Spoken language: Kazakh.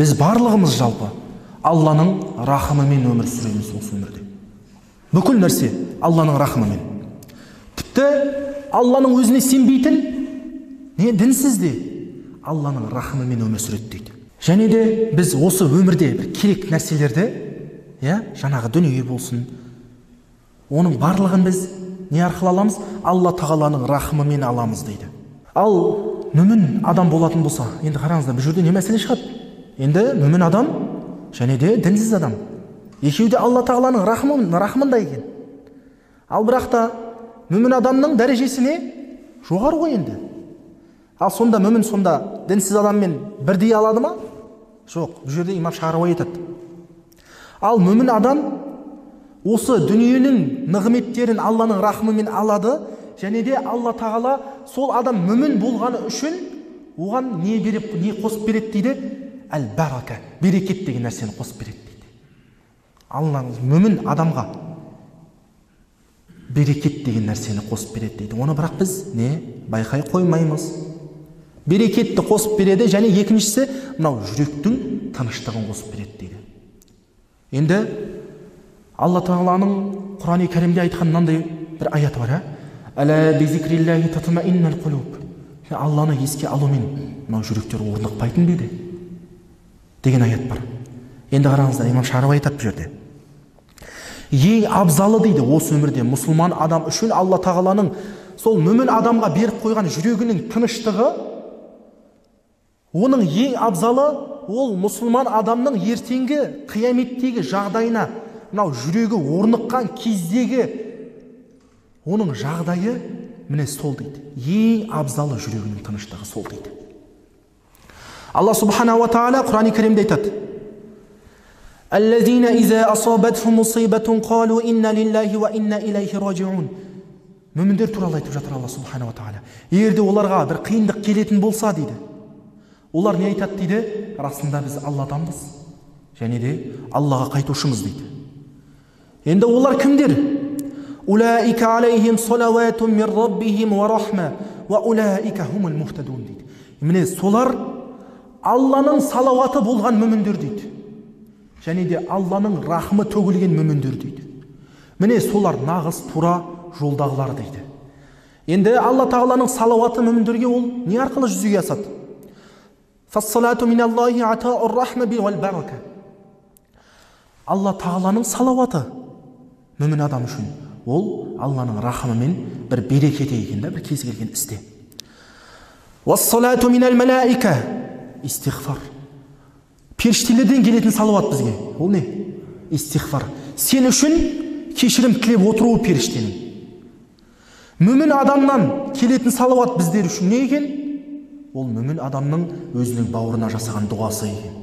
Біз барлығымыз жалпы Алланың рахымымен өмір сүреміз осы өмірде. Бүкіл нәрсе Алланың рахымымен. Тіпті Алланың өзіне сенбейтін, дінсіз де Алланың рахымымен өмір сүреді дейді. Және де біз осы өмірде бір керек нәрселерді, жаңағы дүние болсын, оның барлығын біз не арқылы аламыз? Алла тағаланың рахымымен аламыз дейді. Ал мүмін адам болатын болса, енді қараңыздар, бұл жерде не мәселе шығады? Енді мүмін адам және де дінсіз адам. Екеуі де Алла тағаланың рахымында екен. Ал бірақ та мүмін адамның дәрежесіне жоғары ғой енді. Ал сонда мүмін сонда дінсіз адаммен бірдей алады ма? Жоқ, бұл жерде имам Шағрауи айтады. Ал мүмін адам осы дүниенің нығметтерін Алланың рахымымен алады, және де Алла тағала сол адам мүмін болғаны үшін оған не қосып береді дейді? Әл-барака, берекет деген нәрсені қосып береді дейді. Алла мүмін адамға берекет деген нәрсені қосып береді дейді. Оны бірақ біз байқай қоймаймыз. Берекетті қосып береді, және екіншісі мынау жүректің тыныштығын қосып береді дейді. Енді Алла тағаланың Құран-ы Кәрімде айтқан мынандай бір аяты бар, Әлә бизикриллахи татмаиннул қулуб. Алланы еске алумен мынау жүректер орнықпайтын дейді деген аят бар. Енді қараңыздар, имам Шағрауи айтады бұл жерде. Ең абзалы дейді осы өмірде мұсылман адам үшін Алла тағаланың сол мүмін адамға беріп қойған жүрегінің тыныштығы, оның ең абзалы ол мұсылман адамның ертеңгі қияметтегі жағдайына, мынау жүрегі орныққан кездегі оның жағдайы міне сол дейді. Ең абзалы жүрегінің тыныштығы сол дейді. Алла субхана ва тағала Құран-ы Кәрімде айтады: Аллазина иза асабатхум мусибатун қалу инна лиллахи ва инна илайхи раджиун. Мүміндер туралы айтып жатыр Алла субхана ва тағала. Егерде оларға бір қиындық келетін болса дейді, олар не айтады дейді? Расында біз Алладанбыз және де Аллаға қайтушымыз дейді. Енді олар кімдер? Улаика алейхим салаватун мир раббихим ва рахма ва улаика хумул мухтадун дейді. Міне солар Алланың салауаты болған мүміндер дейді. Және де Алланың рахмы төгілген мүміндер дейді. Міне солар нағыз тура жолдағылар дейді. Енді Алла тағаланың салауаты мүміндерге ол не арқылы жүзеге асады? Фассалату миналлахи атаур рахма вал барака. Алла тағаланың салауаты мүмін адам үшін ол Алланың рахымымен бір берекеті екен, бір кез келген істе. Вассалату минал малаика, истихфар. Періштелерден келетін салауат бізге. Ол не? Истихфар. Сен үшін кешірім тілеп отыру періштенің. Мүмін адамнан келетін салауат біздер үшін не екен? Ол мүмін адамның өзінің бауырына жасаған дұғасы екен.